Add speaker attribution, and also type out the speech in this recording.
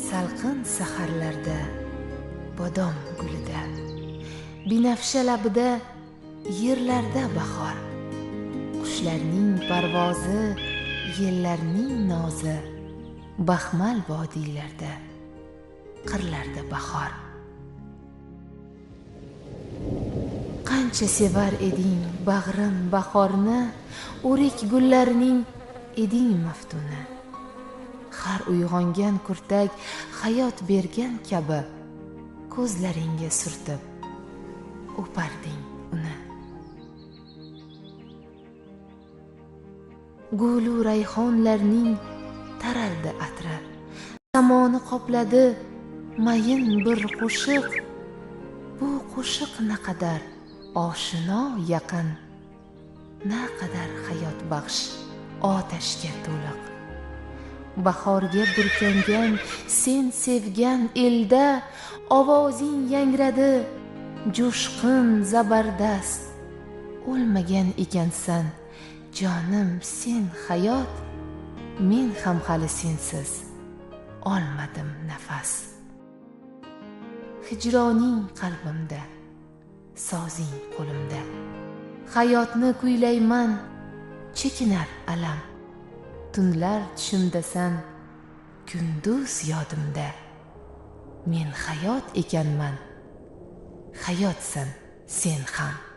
Speaker 1: salqin saharlarda bodom gulida, binafsha labida yerlarda bahor, qushlarning parvozi, yellarning nozi, baxmal vodiylarda, qirlarda bahor. Qancha sevar eding bag'rim bahorni, o'rik gullarning eding maftuni. Har uyg'ongan kurtak hayot bergan kabi ko'zlaringga surtib o'parding uni. Gulu rayhonlarning taraldi atri, samoni qopladi mayin bir qo'shiq. Bu qo'shiq naqadar oshino yaqin, naqadar hayot baxsh otashga to'liq. Bahorga burkangan sen sevgan elda ovozing yangradi jo'shqin zabardast. O'lmagan ekansan jonim sen hayot, men ham hali sensiz olmadim nafas. Hijroning qalbimda, sozing qo'limda, hayotni kuylayman chekinar alam. Tunlar tushimdasan, kunduz yodimda, men hayot ekanman, hayotsan sen ham.